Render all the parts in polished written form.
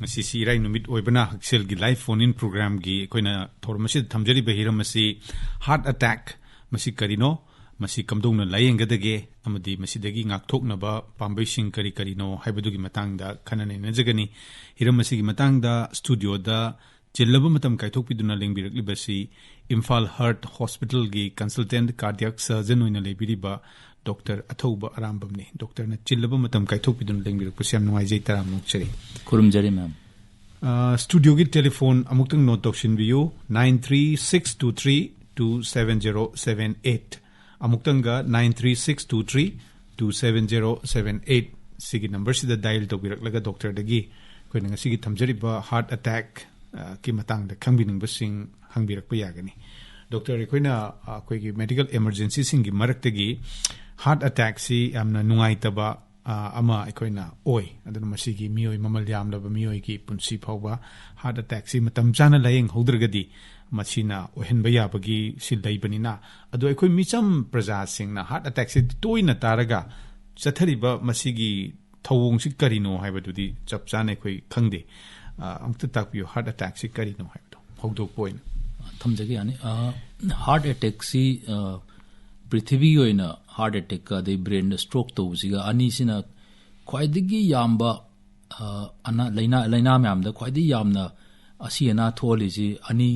masisi rai numit oibana haksel gi live phone in program gi koina thormasi thamjari behiram masi heart attack masi karino masi kamdongna layeng gadage amadi masi dagi ngakthoknaba Pambeising kari karino haibadugi matangda khanane najagani hiram masi gi matangda studio da jellaba matam kaithokpiduna lengbirakli Imphal Heart Hospital gi consultant cardiac surgeon oina lebiriba Dr. Athouba Arambam ne Dr. na jellaba matam kaithokpiduna lengbirakpasi am nuai jai taram nokchari kurumjari ma'am studio gi telephone amuktang note option view 936232778 amuktanga 936232778 sigi number sida dial to birak doctor dagi koina ngasigi thamjariba heart attack ki matang da khangbining basing hangbirak pa yagani doctor koina koigi medical emergency singi maraktagi heart attack si amna nungai taba ama koina oi aduna masigi mioi mamal yamlaba mioi ki punsi phawba heart attack si matam jana layeng hodragadi machina ohenba yabagi sildaibani adu ekoi micham praja singna heart attack si toina taraga chathariba masigi thawong si karino haibadudi chapchane ekoi khangde amta takpiyo heart attack si karino haibdo hogdok point thamjagi ani heart attack si prithvi oina heart attack ka de brain stroke to usiga ani sina khwaidigi yamba ana laina myam da khwaidigi yamna asiana tholi ji ani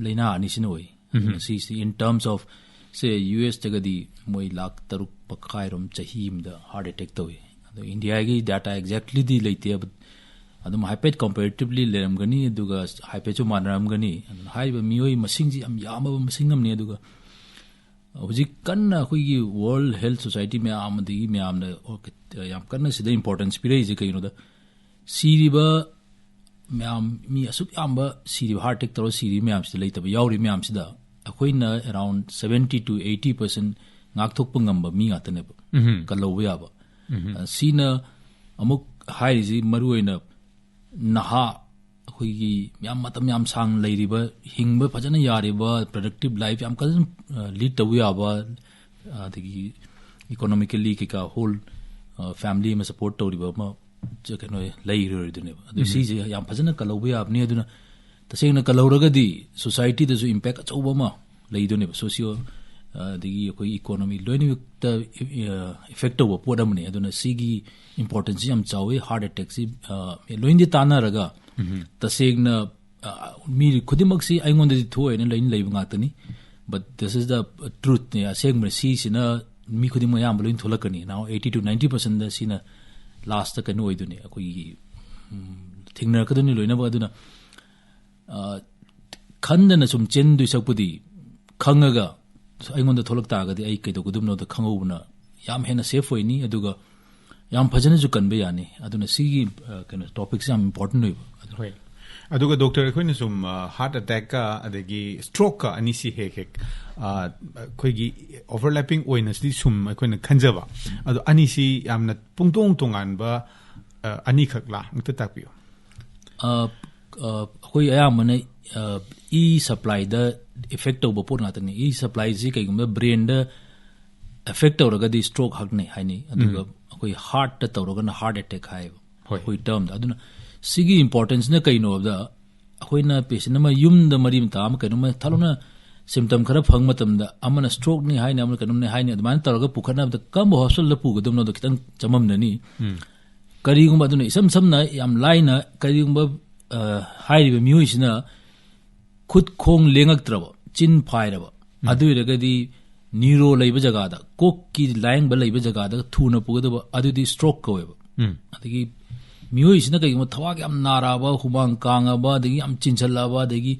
laina ani sinoi si in terms of say US tagadi moi lakh taruk pakhairum chahim da heart attack to India gi data exactly di leite adum hyped comparatively leramgani aduga hyped chu manramgani haiba mioi masing ji am yama masing amne aduga hojik kanna khoi world health society me amadi me amna yam kanna sida importance pire ji kaino da siriba me am mi asuk amba siri heart attack toro siri me am sida leitaba yauri me am sida akoina around 70 to 80% ngakthok pangamba mi atane ba kalowe aba sina amuk hairi maruina naha akhoi yam matam yam sang leiriba hingba phajana yariba productive life yam kan lead to aba adigi economically ka whole family ma support toriba ma jakano leiro dune adu si yam phajana kalowe abni aduna tasengna kalawragadi society da su impact achoba ma leidone socio digi akhoi economy loini ta effect over podamne aduna sigi importance yam chawe heart attack si loindi tana raga tasegna mi khudimak si aingonda di thoi na lain leiba ngatani but this is the truth ne asegma si sina mi khudima yam loin tholakani now 80 to 90% da sina last ta kanu oidune akhoi thingna kaduni loina ba aduna khandana sum chendu sakpudi khangaga aingonda tholak tagadi ai kaido gudumno da khangobuna yam hena safe hoini aduga yam phajana ju kanbe yani aduna sigi kind of topics yam important hoi aduga doctor khoina sum heart attack ka adagi stroke ka ani si hek khoigi overlapping oina si sum khoina khanjaba adu ani si yamna pungtong tongan ba ani khakla ngta takpiyo khoi ayamane e supply the effect of bopor ngatani e supply ji kaigumba brain da effect awraga di stroke hakne haini aduga khoi heart ta tawraga na heart attack hai khoi term aduna sigi importance na kaino da khoi na patient ma yum da marim tam kaino ma thalona symptom khara phang matam da amana stroke ni haina amana kanum ni haina adman tawraga pukhana da kam hospital la pugadum no da kitang chamam nani karigumba aduna isam samna yam laina karigumba hairiba miyoisina khud khong lengaktraba chin phairaba aduiragadi neuro leiba jagada kok ki layang ba leiba jagada thuna pugadaba adudi stroke kaweba adigi miyoisina kaiguma thawak yam naraba humang kangaba adigi am chinchalaba adigi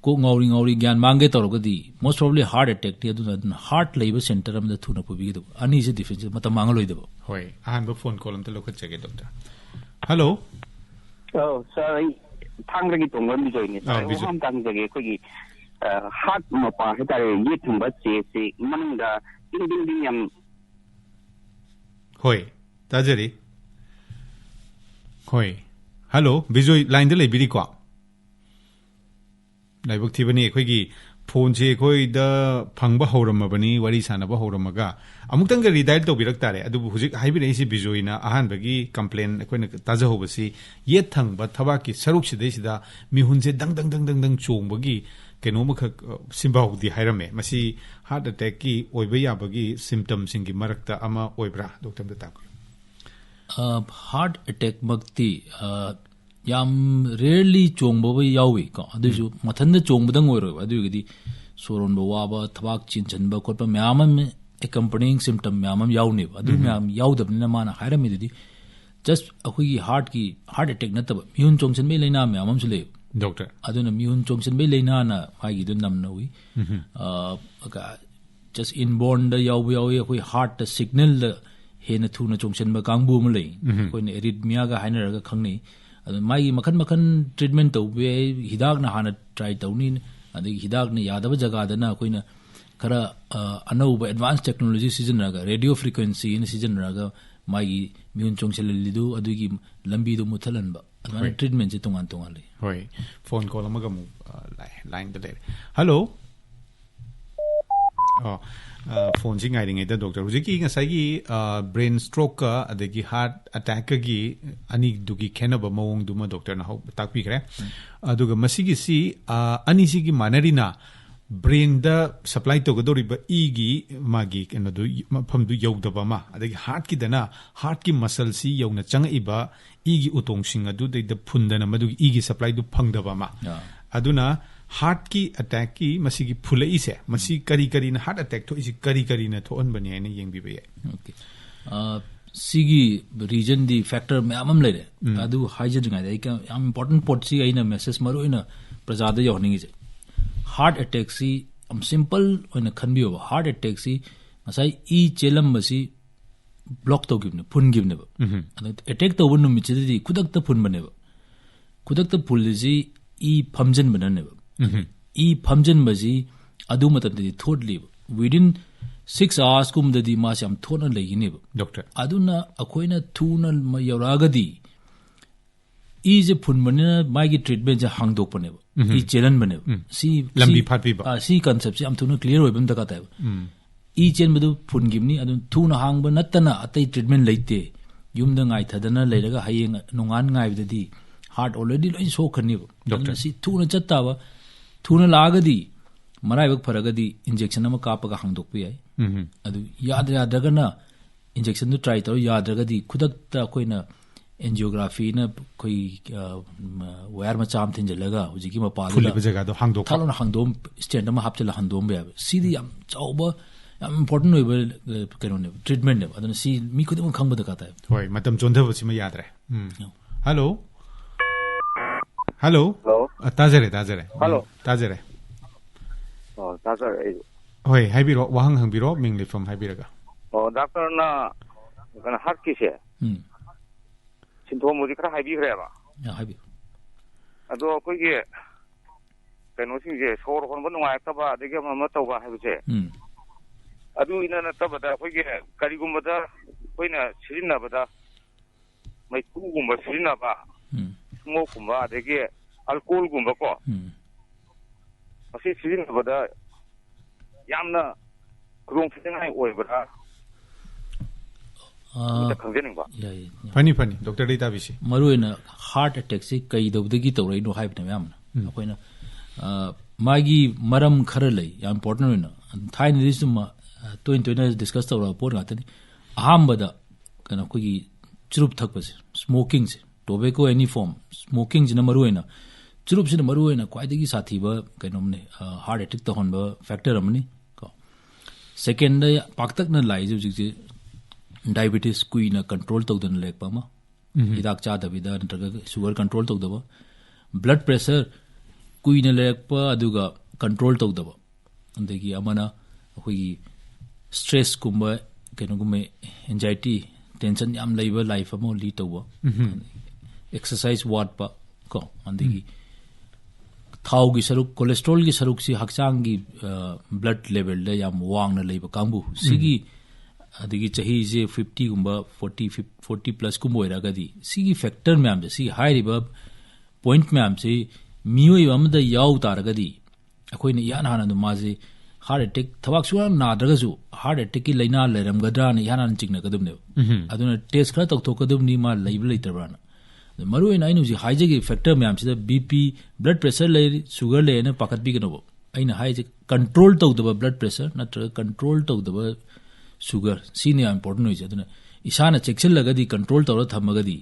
kok ngauri gyan mange torogadi most probably heart attack ti aduna heart leiba center am da thuna pubigidu ani se difference mata mangaloidaba hoi ahan ba phone call am ta lokhat chege doctor hello oh sorry thangagi tongon bi joine ham tangjage khogi heart mapa hetare ye thumba se manungda ding yam hoi tajari hoi hello bijoy line de lebiri kwa laibuk thibani khogi phone se khoi da phangba horamabani wari sanaba horamaga amutang ga redial to birak tare adu hujik haibi nei si bijoina ahan bagi complain koina taja hobasi ye thangba thaba ki saruk sidai sida mihun se dang dang dang dang dang chongbagi keno ma khak simba hudi hairame masi heart attack ki oiba yabagi symptom singi marakta ama oibra doctor da tak heart attack makti yam rarely chongba yawi ka adu mathanda chongbadang oiro adu gidi soron ba waba thabak chin chanba khotpa myamam accompanying symptom myamam yawne adu myam yawdabna mana hairame didi just akhui heart attack nataba immune chongchen me leina myamam sule doctor aduna immune chongchen me leina na magi du namna wi just inborn da yawi akhui heart the signal da hena thuna chongchen ba kangbu ma lei koine arrhythmia ga hainara ga khangni mai makhan treatment to be hidak na hana try tawni adi hidak na yadaba jaga da na koina kara anauba advanced technology season raga radio frequency in season raga mai immune chongchel lidu adugi lambi du muthalan ba adana treatment je tongan le hoi phone call amaga mu line da le hello phone jing ngai ringai da doctor hujiki ngasai gi brain stroke ka adagi heart attack gi ani dugi khenaba mawong duma doctor na takpi kre aduga masigi si ani sigi manarina brain da supply to godori ba e gi magi keno du mafam du yawdaba ma adagi heart ki dana heart ki muscle si yawna changiba e gi utong sing adu da phundana madu e gi supply du phangdaba ma aduna heart ki attack ki masigi phulai se masi kari na heart attack to isi kari na thon bani ai na yeng bi ba okay sigi region di factor me amam le adu hydrogen ai ka am important pot si ai na message maru ina prajada yohning je heart attack si am simple oina khanbi ba heart attack si asai e chelam masi block to givne phun givne ba attack to wonu mi chidi kudak ta phun bane ba kudak ta phul ji e phamjan banane ba e phamjan baji adu matam di thotli within 6 hours kum dadi ma sam thona legine ba doctor aduna akoina thuna yauragadi e je phunmana magi treatment ja hangdok pane ba e chelan bane si lambi phatbi ba si concept si am thuna clear hoibam da ka ta e chen badu phun gimni adu thuna hangba natana atai treatment leite yumda ngai thadana leiraga hayeng nongan ngai bidadi heart already loi so khani ba doctor si thuna chatta ba thuna lagadi marai bak faragadi injection ama kapaga hangdok pi ai adu yadraga na injection du try to yadragadi khudak ta koina angiography na koi wire ma cham thin jalaga hujiki ma pa phuli ba jaga do hangdok thalon hangdom stand ma hapchela hangdom be sidi am chauba am important hoiba kano ne treatment ne adana si mi khudum khangba da ka ta hoi matam chondha ba sima yadre hello tajare hello tajare tajare hoi haibiro wahang hangbiro mingli from haibiraga doctor na kana heart ki se sintom mudi khara haibi khare ba ya haibi ado koi ge kano sing je sor kon ban ngai ta ba de ge ma ta ba haibi se adu ina na ta ba da koi ge kari gum ba da koi na sirin na ba da mai ku gum ba sirin na ba mo gum ba de ge alcohol gum ba ko asi sirin na ba da yamna krong fitangai oi ba da Funny, Dr. Data Vishi. Maruina heart attack si kai dawdagi tawrai no hype na yamna. Akoina magi maram kharalai ya important na. Thai ni disuma to discuss tawra por ngatani. Ahambada kana kogi churup thakpa se smoking se tobacco any form smoking jina maruina churup sina maruina kwaidagi sathi ba kainomne heart attack to honba factor amni ko. Second paktak na lai ju diabetes kuina control tawdana lekpa ma hidak cha dabida ntraga sugar control tawdaba blood pressure kuina lekpa aduga control tawdaba andagi amana hoi stress kumba kenugume anxiety tension yam leiba life amo li tawba exercise wat pa ko andagi thau gi saruk cholesterol gi saruk si hakchang gi blood level da yam wang na leiba kambu sigi adigi chahi je 50 gumba 40 plus kumbo iragadi sigi factor myam je si high riba point myam se mioi amda yaw taragadi ꯑꯩꯈꯣꯏꯅ ꯏꯍꯥꯟ ꯍꯥꯟꯅ ꯑꯗꯨꯝ ꯃꯥꯁꯤ heart attack ꯊꯕꯛ ꯁꯨꯡꯅ ꯅꯥꯗ꯭ꯔꯒꯁꯨ heart attack ꯀꯤ ꯂꯥꯏꯅꯥ ꯂꯩꯔꯝꯒꯗ꯭ꯔꯥꯅ ꯏꯍꯥꯟ ꯍꯥꯟꯅ ꯆꯤꯡꯅꯒꯗꯕꯅꯦꯕ ꯑꯗꯨꯅ ꯇꯦꯁ ꯈꯔ ꯇꯧꯊꯣꯛꯀꯗꯕꯅꯤ ꯃꯥ ꯂꯩꯕ ꯂꯩꯇꯕ꯭ꯔꯥꯅ ꯃꯔꯨꯑꯣꯏꯅ ꯑꯩꯅ ꯍꯧꯖꯤꯛ ꯍꯥꯏꯖꯒꯤ ꯐꯦꯛꯇꯔ ꯃꯌꯥꯝꯁꯤꯗ BP ꯕ꯭ꯂꯗ ꯄ꯭ꯔꯦꯁꯔ ꯂꯩ ꯁꯨꯒꯔ ꯂꯩꯅ ꯄꯥꯈꯠꯄꯤꯒꯅꯣꯕ ꯑꯩꯅ ꯍꯥꯏꯁꯦ ꯀꯟꯇ꯭ꯔꯣꯜ ꯇꯧꯗꯕ ꯕ꯭ꯂꯗ ꯄ꯭ꯔꯦꯁꯔ ꯅꯠꯇ꯭ꯔꯒ ꯀꯟꯇ꯭ꯔꯣꯜ ꯇꯧꯗꯕ ꯁꯨꯒꯔ ꯁꯤꯅ ꯌꯥꯝ ꯏꯝꯄꯣꯔꯇꯦꯟ ꯑꯣꯏꯁꯦ ꯑꯗꯨꯅ ꯏꯁꯥꯅ ꯆꯦꯛꯁꯤꯜꯂꯒꯗꯤ ꯀꯟꯇ꯭ꯔꯣꯜ ꯇꯧꯔ ꯊꯝꯃꯒꯗꯤ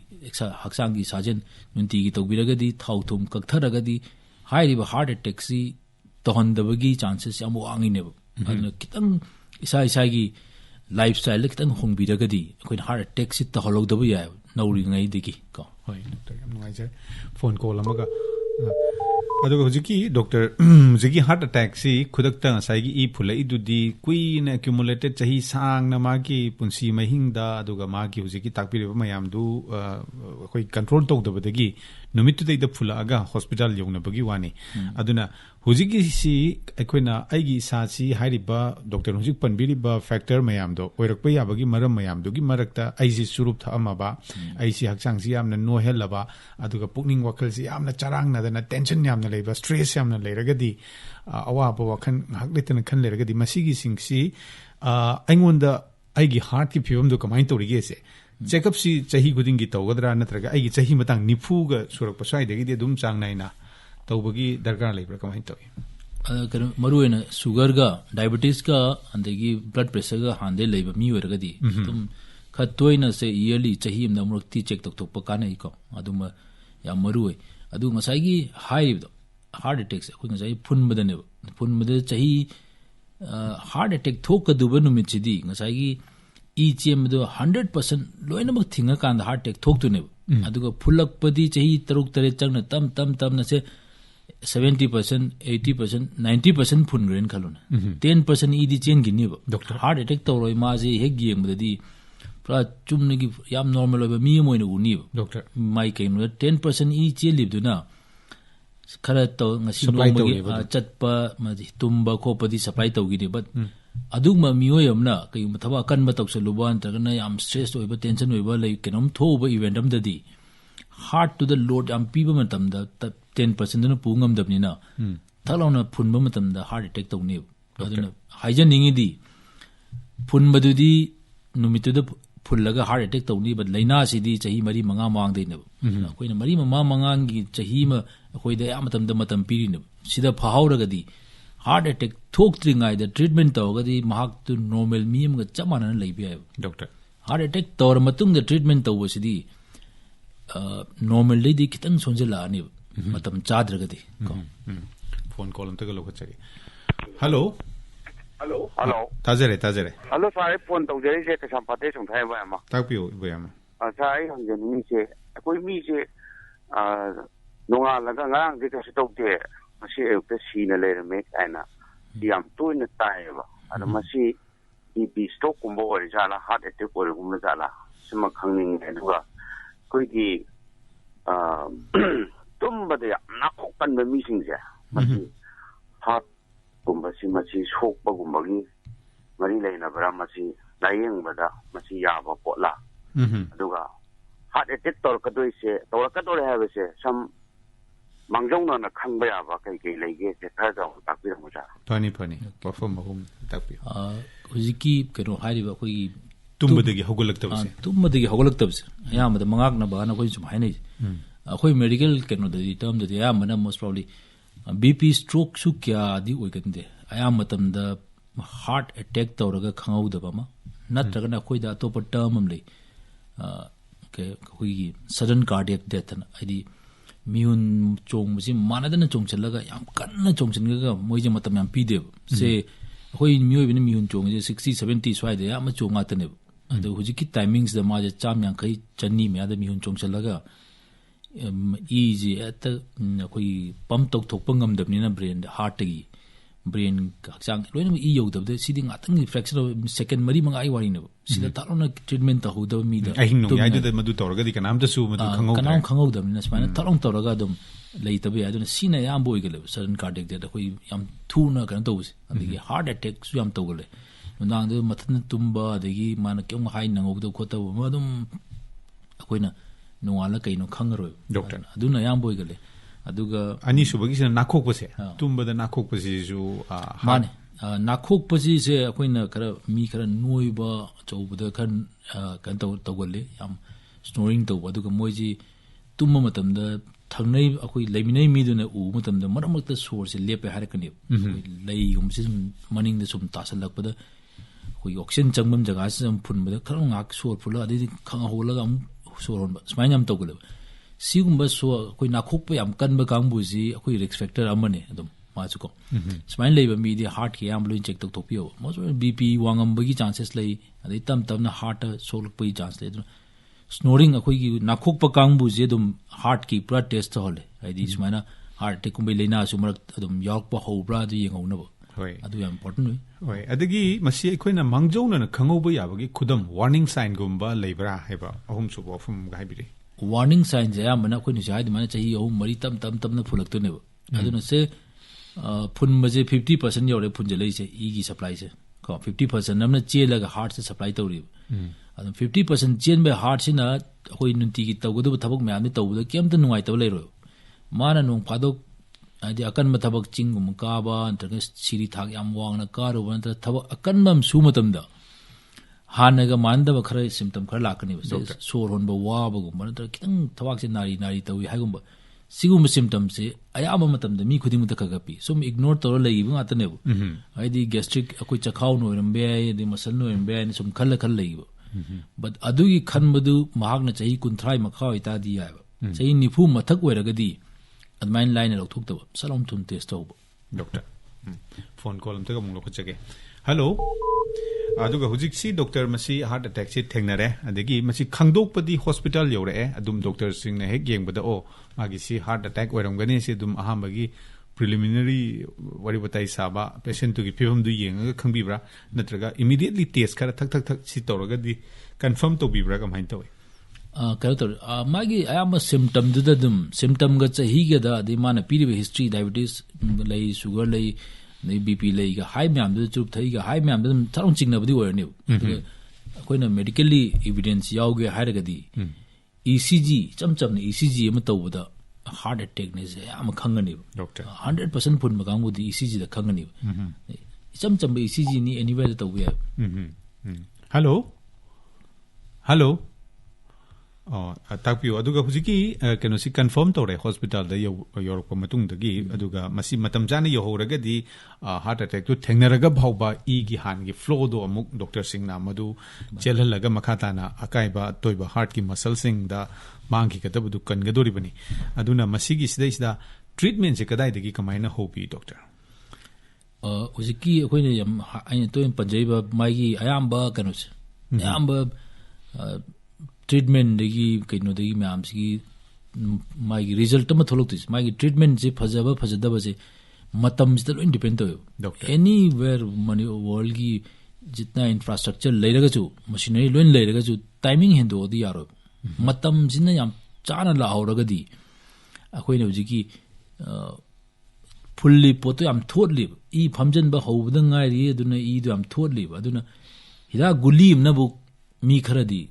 ꯍꯛꯆꯥꯡꯒꯤ ꯁꯥꯖꯦꯟ ꯅꯨꯡꯇꯤꯒꯤ ꯇꯧꯕꯤꯔꯒꯗꯤ ꯊꯥꯎ ꯊꯨꯝ ꯀꯛꯊꯔꯒꯗꯤ ꯍꯥꯏꯔꯤꯕ heart attackꯁꯤ ꯇꯧꯍꯟꯗꯕꯒꯤ ꯆꯥꯟꯁꯦꯁ ꯌꯥꯝ ꯋꯥꯡꯉꯤꯅꯦꯕ ꯑꯗꯨꯅ ꯈꯤꯇꯪ ꯏꯁꯥꯒꯤ ꯂꯥꯏꯐ ꯁ꯭ꯇꯥꯏꯜꯗ ꯈꯤꯇꯪ ꯍꯣꯡꯕꯤꯔꯒꯗꯤ ꯑꯩꯈꯣꯏꯅ heart attackꯁꯤ ꯇꯧꯍꯜꯍꯧꯗꯕ ꯌꯥꯏꯕ ꯅꯧꯔꯤꯉꯩꯗꯒꯤ ꯀꯣ ꯍꯣꯏ ꯗꯣꯛꯇꯔ ꯌꯥꯝ ꯅꯨꯡꯉꯥꯏꯖꯔꯦ ꯐꯣꯟ ꯀꯣꯜ ꯑꯃꯒ ꯑꯗꯨꯒ ꯍꯧꯖꯤꯛꯀꯤ ꯗꯣꯛꯇꯔ ꯍꯧꯖꯤꯛꯀꯤ heart attackꯁꯤ ꯈꯨꯗꯛꯇ ꯉꯁꯥꯏꯒꯤ ꯏ ꯐꯨꯜꯂꯛꯏꯗꯨꯗꯤ ꯀꯨꯏꯅ ꯑꯦꯀ꯭ꯌꯨꯃꯨꯂꯦꯇꯦꯗ ꯆꯍꯤ ꯁꯥꯡꯅ ꯃꯥꯒꯤ ꯄꯨꯟꯁꯤ ꯃꯍꯤꯡꯗ ꯑꯗꯨꯒ ꯃꯥꯒꯤ ꯍꯧꯖꯤꯛꯀꯤ ꯇꯥꯛꯄꯤꯔꯤꯕ ꯃꯌꯥꯝꯗꯨ ꯑꯩꯈꯣꯏ ꯀꯟꯇ꯭ꯔꯣꯜ ꯇꯧꯗꯕꯗꯒꯤ ꯅꯨꯃꯤꯠꯇꯨꯗꯩꯗ ꯐꯨꯜꯂꯛꯑꯒ ꯍꯣꯁꯄꯤꯇꯥꯜ ꯌꯧꯅꯕꯒꯤ ꯋꯥꯅꯤ ꯑꯗꯨꯅ ꯍꯧꯖꯤꯛꯀꯤꯁꯤ ꯑꯩꯈꯣꯏꯅ ꯑꯩꯒꯤ ꯏꯁꯥꯁꯤ ꯍꯥꯏꯔꯤꯕ ꯗꯣꯛꯇꯔ ꯍꯧꯖꯤꯛ ꯄꯟꯕꯤꯔꯤꯕ ꯐꯦꯛꯇꯔ ꯃꯌꯥꯝꯗꯣ ꯑꯣꯏꯔꯛꯄ ꯌꯥꯕꯒꯤ ꯃꯔꯝ ꯃꯌꯥꯝꯗꯨꯒꯤ ꯃꯔꯛꯇ ꯑꯩꯁꯤ ꯆꯨꯔꯨꯞ ꯊꯛꯑꯝꯃꯕ ꯑꯩꯁꯤ ꯍꯛꯆꯥꯡꯁꯤ ꯌꯥꯝꯅ ꯅꯣꯏꯍꯜꯂꯕ ꯑꯗꯨꯒ ꯄꯨꯛꯅꯤꯡ ꯋꯥꯈꯜꯁꯤ ꯌꯥꯝꯅ ꯆꯔꯥꯡꯅꯗꯅ ꯇꯦꯟꯁꯟ ꯌꯥꯝꯅ ꯂꯩꯕ ꯁ꯭ꯇ꯭ꯔꯦꯁ ꯌꯥꯝꯅ ꯂꯩꯔꯒꯗꯤ ꯑꯋꯥꯕ ꯋꯥꯈꯜ ꯉꯥꯏꯍꯥꯛ ꯂꯩꯇꯅ ꯈꯟ ꯂꯩꯔꯒꯗꯤ ꯃꯁꯤꯒꯤꯁꯤꯡꯁꯤ ꯑꯩꯉꯣꯟꯗ ꯑꯩꯒꯤ ꯍꯥꯔꯠꯀꯤ ꯐꯤꯕꯝꯗꯣ ꯀꯃꯥꯏꯅ ꯇꯧꯔꯤꯒꯦꯁꯦ ꯆꯦꯛꯑꯞꯁꯤ ꯆꯍꯤ ꯈꯨꯗꯤꯡꯒꯤ ꯇꯧꯒꯗ꯭ꯔꯥ ꯅꯠꯇ꯭ꯔꯒ ꯑꯩꯒꯤ ꯆꯍꯤ ꯃꯇꯥꯡ 40ꯒ ꯁꯨꯔꯛꯄ ꯁ꯭ꯋꯥꯏꯗꯒꯤꯗꯤ ꯑꯗꯨꯝ ꯆꯥꯡ ꯅꯥꯏꯅ ꯇꯧꯕꯒꯤ ꯗꯔꯀꯥꯔ ꯂꯩꯕ꯭ꯔꯥ ꯀꯃꯥꯏꯅ ꯇꯧꯏ ꯀꯩꯅꯣ ꯃꯔꯨꯑꯣꯏꯅ ꯁꯨꯒꯔꯒ ꯗꯥꯏꯕꯦꯇꯤꯁꯀ ꯑꯗꯒꯤ ꯕ꯭ꯂꯗ ꯄ꯭ꯔꯦꯁꯔꯒ ꯍꯥꯟꯅꯗꯩ ꯂꯩꯕ ꯃꯤ ꯑꯣꯏꯔꯒꯗꯤ ꯑꯗꯨꯝ खर तोयना से ईयरली चाहिए अमरती चेक तौथोप कानईको याम मरुई हार्ट अटैक से अखोई फुनबदने फुनबद चाही हार्ट अटैक थोकदुब नुमितसिदी ई चेमद 100% लोइनमक थिंगकांद हार्ट अटैक थोकतुने अदुगा फुलकपदी चाही तरुक तरे चंगना तम तम तम नसे 70% 80% 90% फुनग्रेन खलुना 10% ईदी चेन गिनीब हार्ट अटैक तौरोय माजे हेग येंगबददी पूरा चुमनगी याम नॉर्मल ओबे मी मोइना उनीब डॉक्टर माई केनो 10% ई चेलिबदुना खरा तो ngasi नोमगी चटपा मदि तुम्बा खोपदी सप्लाई तौगिदि बट अदुगमा मियोय अमना कई थबा कनबा तौसलुबा नत्रगना याम स्ट्रेस ओइबा टेंशन ओइबा लै केनोम थोबा इवेंट अमददी हार्ट टू द लोड याम पीबा मतमदा 10% दना पुंगमदबनिना थलाउना फुनबा मतमदा हार्ट अटैक तौनेब अदुना हाइजनिंगिदी फुनबदुदी नुमितुदा फुल्लगा हार्ट अटैक तौनी बट लाइना सिदी चाही मरी मंगा मांगदैनब अखोइना मरी ममा मंगांगी चाही म अखोइदा या मतमदा मतम पीरिनब सिदा फाहाउरगदी हार्ट अटैक थोक्त्रिंगाइदा ट्रीटमेंट तौगदी महाक तु नॉर्मल मियमगा चमानन लैबिया डॉक्टर हार्ट अटैक तौर मतुंगदा ट्रीटमेंट तौबसिदी नॉर्मल लेदी खितंग सोंजलानी मतम चाद्रगदी फोन कॉल अमतगा लोखचगे हेलो हेलो हेलो ताजरे हेलो सारे फोन तौजरी से कसापाते सुंथाय बयामा ताकपियो बयामा सारे हंजनी से कोई मी से नोंगा लगा ngang de ka sitokte masi ekte sina lerme kaina diam toina taiba ada masi BP stroke kumbo ori jala heart attack ori kumbo jala sima khangning eduga koi gi tumba de na khokpan ba mi sing je masi heart kumba si masi sokpa kumba gi mari leina bara masi layeng bada masi yaba potla aduga heart attack tor kadoi se tor kadoi have se some mangjongna na khangba yaba kai lege se thada takpir muja pani perform mahum takpir hujiki kero hariba koi tumbadagi hogolaktabse ayamada mangakna ba na koi sum hainai akhoi medical keno da term da ayamana most probably BP stroke su kya di oigande ayamatam da heart attack tawraga khangawdaba ma natraga na khoi da topa term am lei ke khoi sudden cardiac death na idi miun chong masi manadana chongchalaga yam kanna chongchinga moije matam yam pide se khoi mioi bini miun chong je 60 70 swaide yam chonga tane adu hujiki timings da ma je cham yang kai channi me da miun chongchalaga easy at khoi pump tok thokpa ngamdabni na brain heart gi brain hakchang loina e yodabde sidi ngatang fraction of second mari manga ai wari ne sida talona treatment ta hoda mi da ai no ai da madu torga di kanam da su madu khangau na smana talong torga dum leitabe aduna sina yam boy gele sudden cardiac death khoi yam thuna kan tawse adigi heart attack su yam tawgale nang de mathan tumba adigi mana kyong hai nangog da khota madum akoina nuala kaino khangaroi doctor aduna yam boy gele aduga ani subagi sina nakhok pase tumbada nakhok pase ju mane nakhok pasi se akoina kara mi kara noiba chobada kan tawale yam snoring to aduga moiji tumma matamda thangnai akoi leiminai mi duna u matamda maramakta source lepe harakani lei gumsi maning da sum tasalakpada koi oxygen changmam jaga sam phunbada khara ngak sor phula adi khanga holaga am sor honba smainam tawgale sigumba so koi nakhokpa yam kanba kangbu ji akoi risk factor amane adum machuko smain leiba mi di heart ki am loin check tok pio mo bp wangam bagi chances lei adi tam na heart soluk pai chance le snoring akoi gi nakhokpa kangbu je dum heart ki pura test hole adi smaina heart te kumbai leina sumarak adum yakpa hobra di yengau na bo adu yam important oi adagi masi akoina mangjona na khangobba yabagi khudam warning sign gumba leibra heba ahum subo fum gai biri warning signs ya mana akoini jai di mana chahi ahum mari tam na phulak to ne bo aduna se phun maje 50% yore phun jelai se e gi supply se ko 50% namna chelaga heart se supply tawri adum 50% chen be heart sina akoi nunti gi tawgodu thabak me amni tawda kemta nuai taw leiro mana nong phadok adi akan mathabak chingum kaba antaga siri thak yam wangna karu bantra thabak akan mam sumatamda hanaga mandaba khara symptom khara lakani sor honba waba gum bantra kitang thawak se nari tawi haigumba sigum symptom se ayama matamda mi khuding muta kagapi sum ignore tawra leibu atane adi gastric akoi chakhaw no rambe adi masal no rambe ni sum khalla leibu but adugi khanbadu mahagna chahi 30 makhaw ita di ya chahi nifu mathak oiragadi admain line lo thuk taw salom thun test taw doctor phone call amta mung lo khachage hello aduga hujik si doctor masi heart attack si thengnare adegi masi khangdokpadi hospital yore adum doctor sing na hek yengbada o magi si heart attack oiramgani si dum ahambagi preliminary wari batai saba patient to gi phibam du yenga khangbibra natraga immediately test kara thak si tawraga di confirm to bibra kamhain taw karator magi ayama symptom du dum symptom ga chahi ga da di mana piribe history diabetes lei sugar lei nei bp lei ga high myam du chup thai ga high myam dum tharong chingna budi oirne koina medically evidence yauge hairaga di ecg chamcham ne ecg am tawda heart attack ne se am khangani doctor 100% phun magang budi ecg da khangani chamcham ecg ni anywhere tawwe hello takpio aduga hujiki kenosi confirm tore hospital da yorok matung dagi aduga masi matam jani yo horaga di heart attack to thengnaraga bhawba e gi han gi flow do amuk doctor sing na madu chelhalaga makhata na akaiba toiba heart ki muscle sing da mangi ka tabu kan gadori bani aduna masi gi sida treatment se kadai dagi kamaina hobi doctor hujiki akoina yam aina to panjaiba magi ayamba kanus ayamba treatment degi kaino degi myam si magi result ma tholok tis magi treatment je phajada ba je matam is lo independent ho anywhere mani world gi jitna infrastructure leiraga chu machinery loin leiraga chu timing hendo di yaro matam jinna yam chana la horaga di akoi ne hujiki fully poto yam thotli e phamjan ba hobda ngai ri aduna e do yam thotli aduna hida guli na bu mi kharadi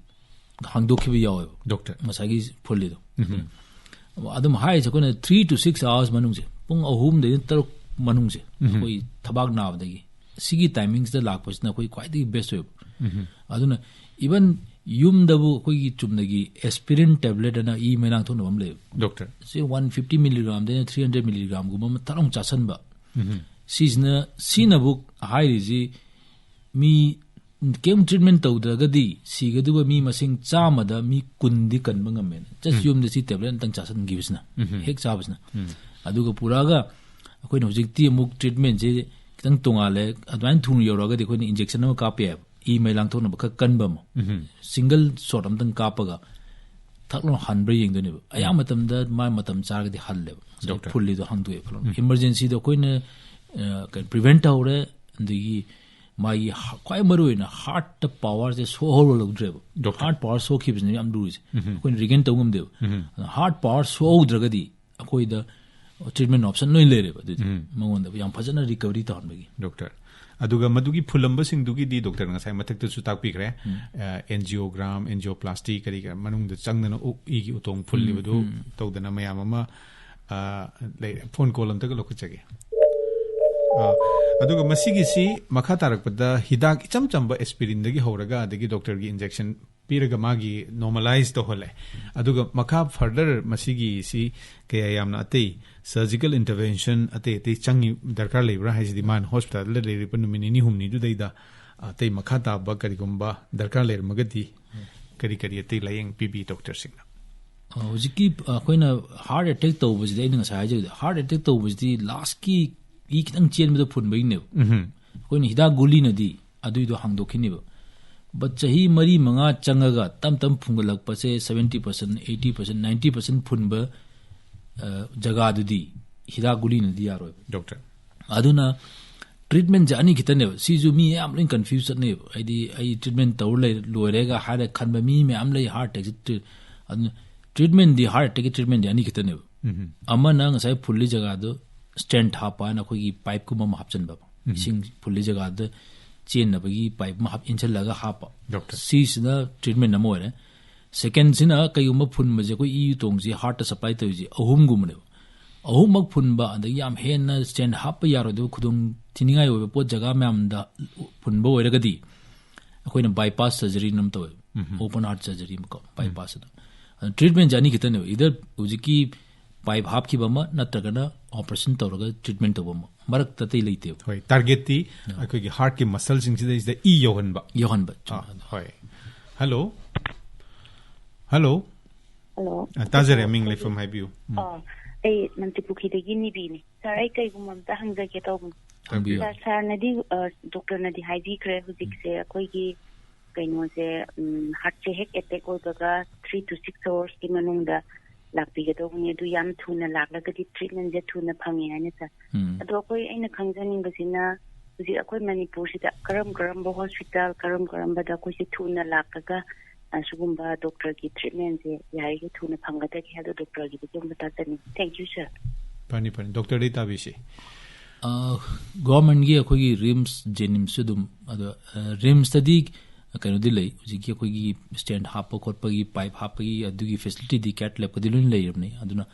hangdokhibi yaw doctor masagi fully do adum hai se kone 3 to 6 hours manung je pung ahum de taruk manung je koi thabak na abdagi sigi timings da lak pasna koi kwai di best way aduna even yum dabu koi gi chumnagi aspirin tablet ana e menang thon bam le doctor say 150 mg de 300 mg gum tarong chasan ba sizna sinabu hai ri mi kem treatment tawdagadi sigaduba mi masing chamada mi kundi kanba ngamen just yum de si tablet tang chasan gibsna hek chabsna aduga puraga akoi no jikti muk treatment je kitang tongale adwan thun yoraga de koi injection ma kape e mai lang thon ba kanbam single shot am tang kapaga thaklo hanbre yeng do ne aya matam da ma matam charga di halle fully do hangdu e phlo emergency do koi ne prevent awre ndigi my quite maruina heart power is so whole of drive heart power so keeps me am do is when regain tongum de heart power so dragadi akoi da treatment option no lere ba mangon da yam phajana recovery ta honbagi doctor aduga madugi phulamba sing dugi di doctor ngasai mathak tu sutak pikre angiogram angioplasty kari manung da changna o igi utong phulli badu tawdana mayam ama phone call amta ga lokuchage aduga masigi si makha tarakpada hidak icham chamba aspirin dagi horaga adagi doctor gi injection piraga magi normalize to hole aduga makha further masigi si kaya yamna atei surgical intervention atei changi darkar lebra haji man hospital le ripa numini humni du daida atei makha ta ba kari gumba darkar ler magadi kari atei layeng pb doctor singna hojiki koina heart attack to was dei nga sa haji heart attack to was the last ki I kitang chen mo phun bai ne ko ni hida guli na di adu do hang do khini ba but chahi mari manga changaga tam phungalak pa se 70% 80% 90% phun ba jaga du di hida guli na di yaro doctor aduna treatment jani kitane si ju mi am lin confusion ne ai treatment taw le loirega hada khan ba mi me am le heart attack treatment di heart attack treatment jani kitane amana ngasai phulli jaga do stent hapa na khoi pipe ku ma hapchan ba sing phulli jaga da chain na bagi pipe ma hap inchal laga hapa si sina treatment na moire second sina kayuma phun ma je ko I tong ji heart supply to ji ahum gum ne ahum mak phun ba da yam hen na stent hapa yaro do khudung tiningai o po jaga mam da phun ba oira gadi akoina bypass surgery nam to open heart surgery ma bypass da treatment jani kitane either ujiki pipe hap ki bama natragana operation tawraga treatment tawama marak tatei leite hoi target ti akoi gi heart ki muscle sing sida is the e yohan ba hoi hello tazare aming le from high view ai nantipukhi de gini bi ni sarai kai gumam ta hangja ke taw sar nadi doctor nadi high vi kre hujik se akoi gi kaino se heart che hek attack odaga 3 to 6 hours ki manungda lakpiga to ni du yam thuna laklaga di treatment je thuna phangi haina sa ado koi aina khangjaning basina uji akoi manipur sida karam bo hospital karam ba da koi se thuna lakaga asugumba doctor ki treatment je yai ki thuna phangata ki hado doctor ki de bata tani thank you sir pani doctor data bisi government gi akoi rims jenim sudum ado rims tadi kano di lay ujiki ko gi stand hapa kot pagi pipe hapa gi adugi facility di cat lab kadilun lay yamni aduna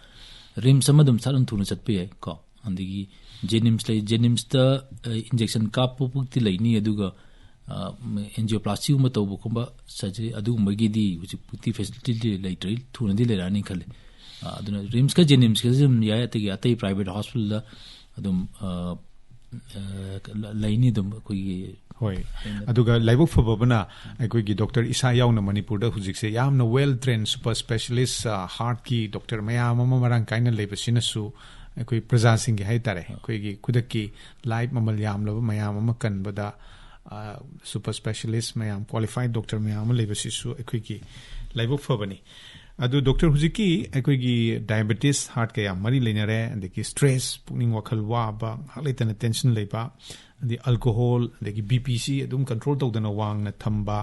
rim samadum salun thuna chatpe ko andigi jenims ta injection ka pupukti lay ni aduga angioplasty ma to bukumba surgery adu magi di uji pukti facility di lay trail thuna di lay rani khale aduna rims ka jenims ka jim ya atagi atai private hospital da adum lay ni dum ko hoi aduga laibok fababana akoi gi doctor isa yauna manipur da hujik se yamna well trained super specialist heart ki doctor mayam ama marang kaina lebasina su akoi praja sing gi haitare akoi gi kudaki live mamal yam laba mayam ama kanbada super specialist mayam qualified doctor mayam lebasi su akoi gi laibok fabani adu doctor hujiki akoi gi diabetes heart ka yam mari lenare andiki stress pukning wakhal wa ba halaitana tension leiba the alcohol the BPC adum control tawdana wang na thamba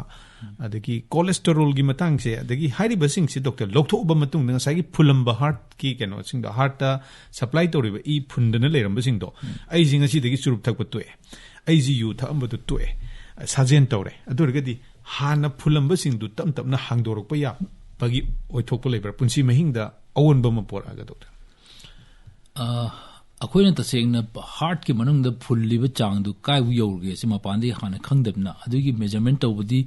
adagi cholesterol gi matang se adagi hairi basing se doctor loktho ba matung na sai gi phulamba heart ki keno sing da heart ta supply toriba I phundana leram basing do ai jinga si dagi churup thak patue ai ji yu tha amba du tue sajen tawre adurgadi hana phulamba sing du tam na hangdorok pa ya bagi oithok pa lebra punsi mahing da awon ba ma por aga doctor akoina tasengna heart ki manung da phulliba chang du kai wu yorge sima pandi hana khangdabna adugi measurement tawbudi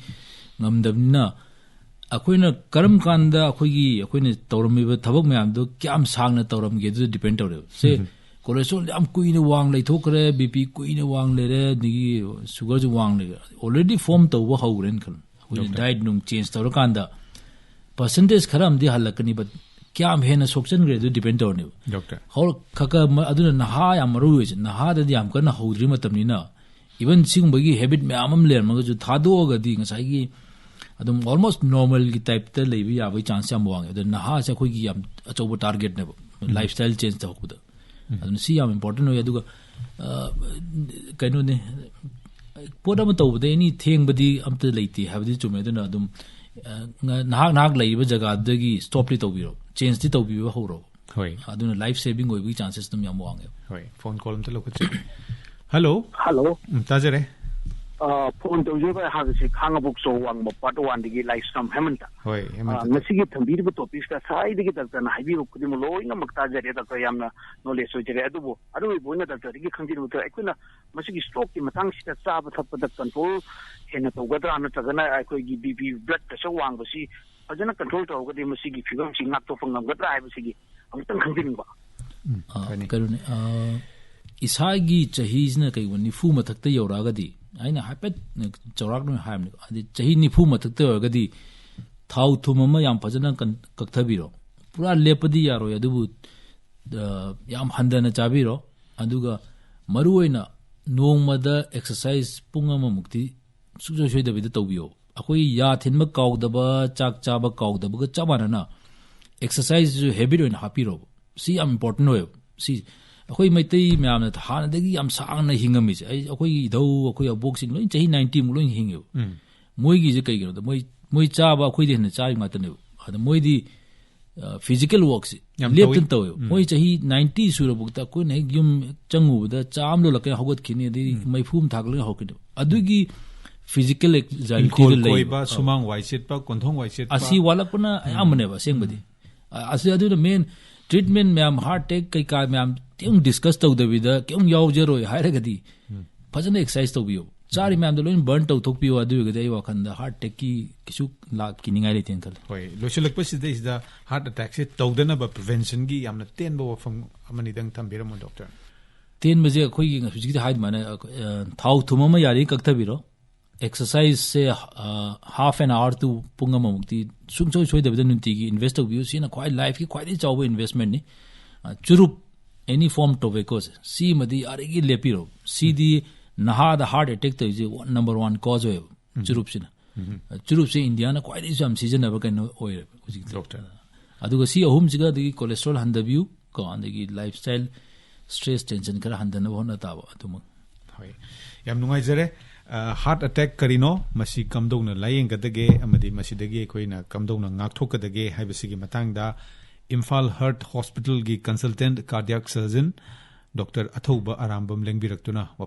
ngamdabna akoina karam kanda akoina tawramiba thabak mayam do kyam sangna tawramge du depend tawre se cholesterol am kuina wang lai thokre bp kuina wang lere digi sugar ju wang le already form tawwa hawren khan akoina diet nung change tawrakanda percentage kharam di halakani but क्या हम है ना सोचन गए तो depend होने doctor और खका अदुना नहा या मरुज नहा ददी हम करना हौद्री मतमनी ना इवन सिंग बगी हैबिट में आमम लेर मग जो थादोगा दी ngसाई gi adum almost normal gi type ta leibi ya bai chance am wang adu नहा से कोई gi am achobo target ne lifestyle change ta hokda adun si am important ho aduga kaino ne poda ma tawde ni theng badi amta leiti habdi chume aduna adum nahak leiba jaga dagi stop li tawbiro change ti tawbiba horo hoi aduna life saving oi bi chances tum yam wang hoi phone call am ta lokut hello hello tajare phone to you have a hangabuk so one part one the like some Hamilton. Messy Tambi topics that side the Dr. Habibu Kudimulo in a Maktaja Dr. Yamna, no less so Jeredo. I don't know that the continue to Equina, Messy stroke in Matangs that Sabbath the control in a weather on Tagana, I could give blood pressure one, but she was in a control over the Messy figure, she knocked off from the drive. I'm continuing. Isagi Chahizna Nifu Matakta Yoragadi. I know Hapet Chorak Ham, the Chahini Puma Gadi, Tau to Mama Yam Pazana Kaktabiro, Pura Lepadi Yaro Yadu, the Yam Handana Chabiro, Aduga Maruena, no mother exercise Pungama Mukti, Suja with the Tobio. Akui Yatin Macau the Ba, Chak Chaba Kau the Buga Chabanana. Exercise is habit in Hapiro. See, I'm important. No, see. Akoi Maiti Mam at Hanadagi, I'm sang a hingamis. Akoi do, Akoi boxing, 90 mulling hingu. Moigi is a kegger, the Moi Chaba, Quid in the child matanu. The Moidi physical works. Lipton toil. Moichi 90 Surabukta, Queen Yum Changu, the Chamlo like a Hoggot Kinney, my Pum Tagling Hokkid. Adugi physical exile. Sumang Waisitpa, Kontong Waisit. I see Walapuna, I am never somebody. As I do the main treatment, ma'am, heart take Kai, ma'am. Discuss to the with the Kyung Yao Jero, Hiragadi. Puzzle exercise to you. Sorry, ma'am, the loin burnt out to you, do the walk and the heart techie, Kishuk, La Kinning I think. Why, Loshilak is the heart attacks, it told them about prevention. I'm not 10 bow from Amanidang Tambiramo doctor. 10 Mazia Queen, which hide man, Tau to Mama Yari Kaktabiro. Exercise say half an hour to Pungamamukti. Soon so the Nutigi, investor views in a quiet life, quite a job investment. Churup. Any form tobacco. See Madi Arigi Lepiro. See the Naha the heart attack is number one cause of Churupsina. Churupsi Indiana quite is some season of a kind of oil. Doctor. Aduga see a home cigar the cholesterol and the view go on the lifestyle stress tension Karahandana Honatawa. Yamnuizere heart attack Karino, Masi Kamdona Layeng Amadi Masidege, Quina Kamdona Ngakthoknaba Pambeising Matangda. Imphal Heart Hospital ki consultant cardiac surgeon Dr. Athouba Arambam lengbirak tuna